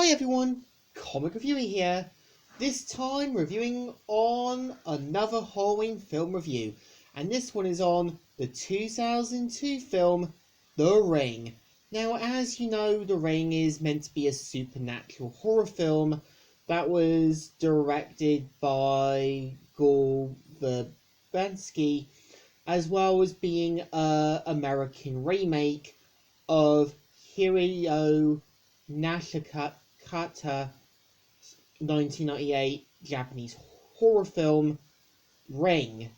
Hi everyone, Comic Reviewer here. This time reviewing on another Halloween film review, and this one is on the 2002 film The Ring. Now, as you know, The Ring is meant to be a supernatural horror film that was directed by Gore Verbinski, as well as being an American remake of Hiro Nishikata 1998 Japanese horror film Ring,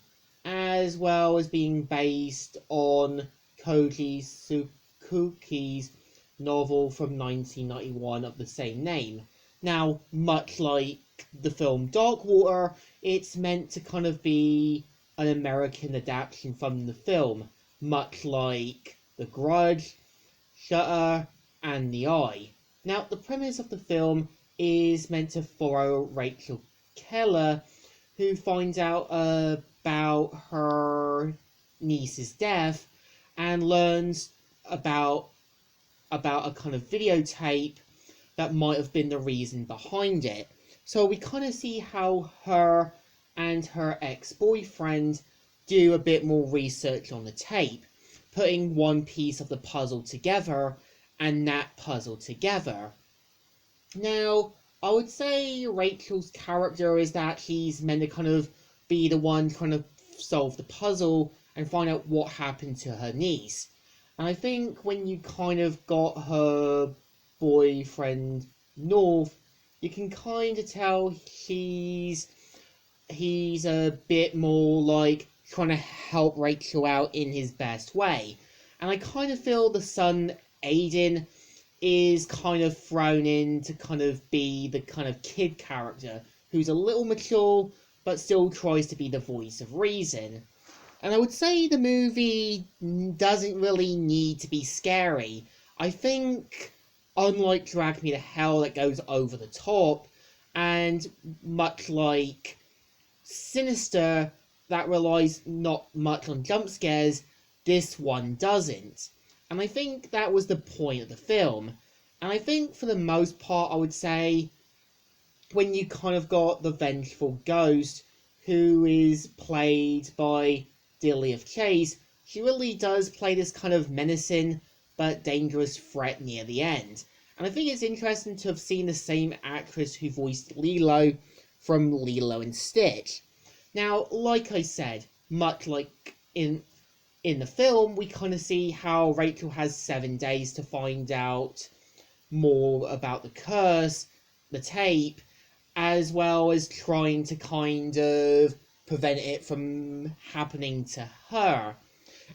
as well as being based on Koji Tsukuki's novel from 1991 of the same name. Now, much like the film Darkwater, it's meant to kind of be an American adaptation from the film, much like The Grudge, Shutter, and The Eye. Now, the premise of the film is meant to follow Rachel Keller, who finds out about her niece's death and learns about a kind of videotape that might have been the reason behind it. So we kind of see how her and her ex-boyfriend do a bit more research on the tape, putting one piece of the puzzle together and that puzzle together. Now, I would say Rachel's character is that she's meant to kind of be the one trying to solve the puzzle and find out what happened to her niece. And I think when you kind of got her boyfriend North, you can kind of tell he's a bit more like trying to help Rachel out in his best way. And I kind of feel the son Aiden is kind of thrown in to kind of be the kind of kid character who's a little mature but still tries to be the voice of reason. And I would say the movie doesn't really need to be scary. I think, unlike Drag Me to Hell that goes over the top, and much like Sinister that relies not much on jump scares, this one doesn't. And I think that was the point of the film. And I think for the most part, I would say, when you kind of got the vengeful ghost, who is played by Delia Chase, she really does play this kind of menacing but dangerous threat near the end. And I think it's interesting to have seen the same actress who voiced Lilo from Lilo and Stitch. Now, like I said, much like in the film, we kind of see how Rachel has 7 days to find out more about the curse, the tape, as well as trying to kind of prevent it from happening to her.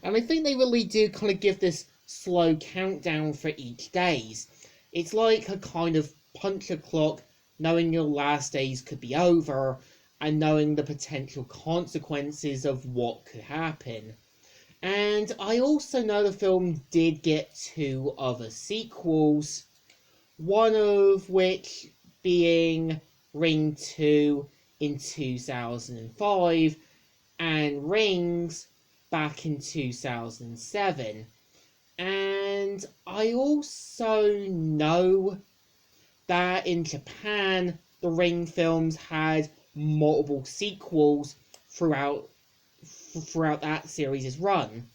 And I think they really do kind of give this slow countdown for each days. It's like a kind of puncher clock, knowing your last days could be over and knowing the potential consequences of what could happen. And I also know the film did get 2 other sequels, one of which being Ring 2 in 2005 and Rings back in 2007. And I also know that in Japan, the Ring films had multiple sequels throughout that series' run.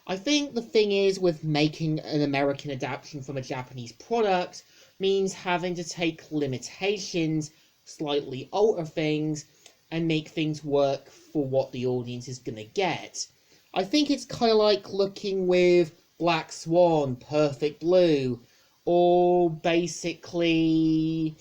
I think the thing is with making an American adaptation from a Japanese product means having to take limitations, slightly alter things, and make things work for what the audience is going to get. I think it's kind of like looking with Black Swan, Perfect Blue, or basically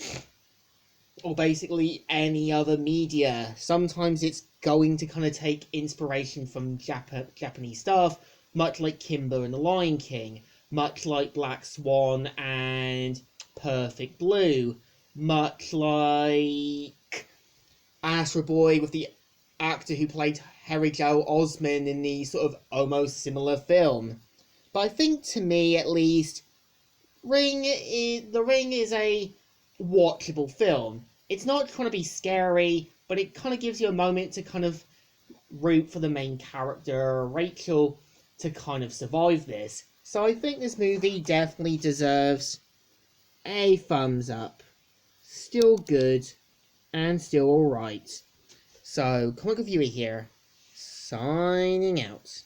any other media. Sometimes it's going to kind of take inspiration from Japanese stuff, much like Kimba and the Lion King, much like Black Swan and Perfect Blue, much like Astro Boy with the actor who played Harry Joe Osmond in the sort of almost similar film. But I think, to me at least, The Ring is a watchable film. It's not trying to be scary, but it kind of gives you a moment to kind of root for the main character, Rachel, to kind of survive this. So I think this movie definitely deserves a thumbs up. Still good and still alright. So, Comic Reviewer here, signing out.